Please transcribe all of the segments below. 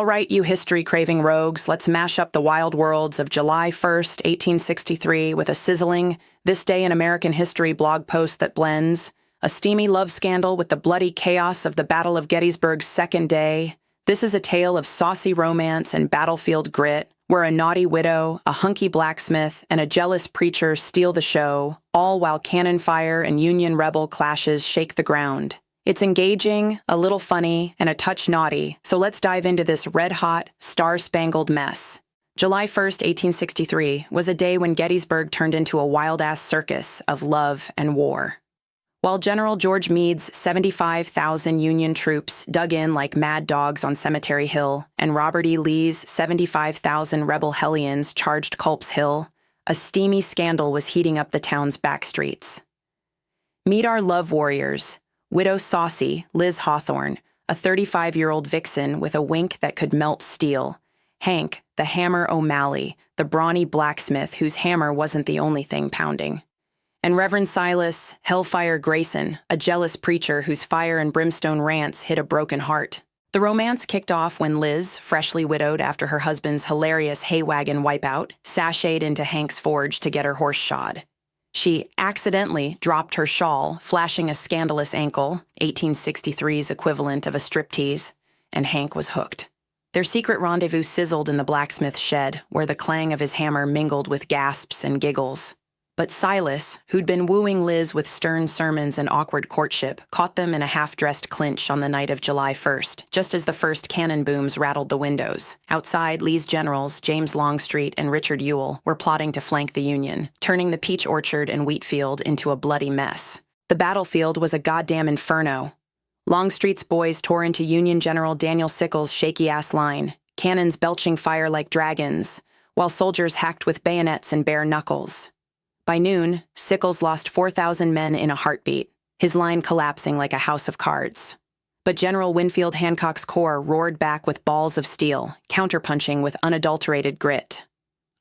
All right, you history-craving rogues, let's mash up the wild worlds of July 1st, 1863 with a sizzling This Day in American History blog post that blends a steamy love scandal with the bloody chaos of the Battle of Gettysburg's second day. This is a tale of saucy romance and battlefield grit, where a naughty widow, a hunky blacksmith, and a jealous preacher steal the show, all while cannon fire and Union rebel clashes shake the ground. It's engaging, a little funny, and a touch naughty, so let's dive into this red-hot, star-spangled mess. July 1st, 1863 was a day when Gettysburg turned into a wild-ass circus of love and war. While General George Meade's 75,000 Union troops dug in like mad dogs on Cemetery Hill, and Robert E. Lee's 75,000 rebel hellions charged Culp's Hill, a steamy scandal was heating up the town's back streets. Meet our love warriors. Widow Saucy Liz Hawthorne, a 35-year-old vixen with a wink that could melt steel. Hank, the Hammer O'Malley, the brawny blacksmith whose hammer wasn't the only thing pounding. And Reverend Silas, Hellfire Grayson, a jealous preacher whose fire and brimstone rants hit a broken heart. The romance kicked off when Liz, freshly widowed after her husband's hilarious hay wagon wipeout, sashayed into Hank's forge to get her horse shod. She accidentally dropped her shawl, flashing a scandalous ankle, 1863's equivalent of a striptease, and Hank was hooked. Their secret rendezvous sizzled in the blacksmith's shed, where the clang of his hammer mingled with gasps and giggles. But Silas, who'd been wooing Liz with stern sermons and awkward courtship, caught them in a half-dressed clinch on the night of July 1st, just as the first cannon booms rattled the windows. Outside, Lee's generals, James Longstreet and Richard Ewell, were plotting to flank the Union, turning the peach orchard and wheat field into a bloody mess. The battlefield was a goddamn inferno. Longstreet's boys tore into Union General Daniel Sickles' shaky-ass line, cannons belching fire like dragons, while soldiers hacked with bayonets and bare knuckles. By noon, Sickles lost 4,000 men in a heartbeat, his line collapsing like a house of cards. But General Winfield Hancock's corps roared back with balls of steel, counterpunching with unadulterated grit.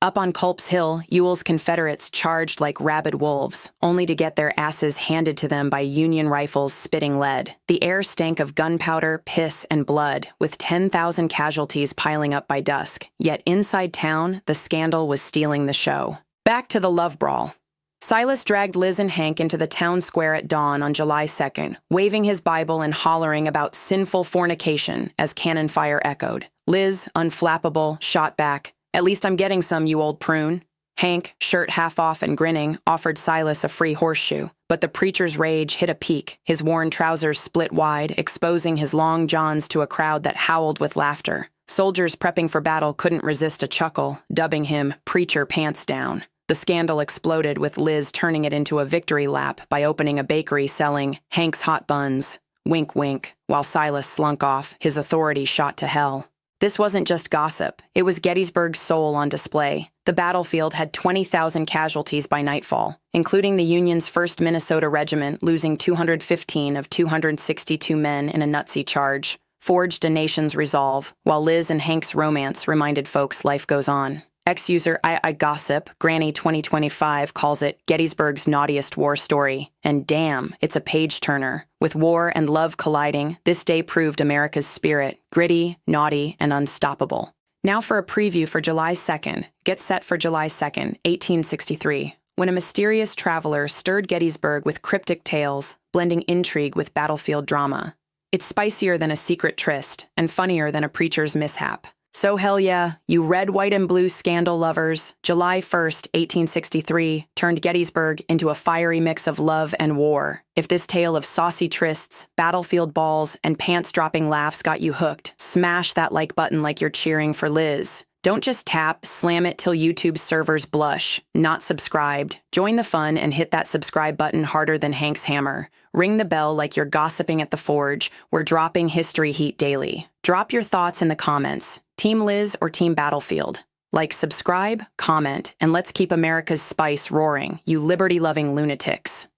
Up on Culp's Hill, Ewell's Confederates charged like rabid wolves, only to get their asses handed to them by Union rifles spitting lead. The air stank of gunpowder, piss, and blood, with 10,000 casualties piling up by dusk. Yet inside town, the scandal was stealing the show. Back to the love brawl. Silas dragged Liz and Hank into the town square at dawn on July 2nd, waving his Bible and hollering about sinful fornication as cannon fire echoed. Liz, unflappable, shot back, "At least I'm getting some, you old prune." Hank, shirt half off and grinning, offered Silas a free horseshoe, but the preacher's rage hit a peak, his worn trousers split wide, exposing his long johns to a crowd that howled with laughter. Soldiers prepping for battle couldn't resist a chuckle, dubbing him Preacher Pants Down. The scandal exploded with Liz turning it into a victory lap by opening a bakery selling Hank's hot buns, wink wink, while Silas slunk off, his authority shot to hell. This wasn't just gossip, it was Gettysburg's soul on display. The battlefield had 20,000 casualties by nightfall, including the Union's 1st Minnesota Regiment losing 215 of 262 men in a Nazi charge, forged a nation's resolve, while Liz and Hank's romance reminded folks life goes on. Ex-user I Gossip, Granny 2025, calls it Gettysburg's naughtiest war story. And damn, it's a page-turner. With war and love colliding, this day proved America's spirit, gritty, naughty, and unstoppable. Now for a preview for July 2nd. Get set for July 2nd, 1863, when a mysterious traveler stirred Gettysburg with cryptic tales, blending intrigue with battlefield drama. It's spicier than a secret tryst, and funnier than a preacher's mishap. So hell yeah, you red, white, and blue scandal lovers, July 1st, 1863, turned Gettysburg into a fiery mix of love and war. If this tale of saucy trysts, battlefield balls, and pants-dropping laughs got you hooked, smash that like button like you're cheering for Liz. Don't just tap, slam it till YouTube's servers blush. Not subscribed. Join the fun and hit that subscribe button harder than Hank's hammer. Ring the bell like you're gossiping at the forge. We're dropping history heat daily. Drop your thoughts in the comments. Team Liz or Team Battlefield? Like, subscribe, comment, and let's keep America's spice roaring, you liberty-loving lunatics.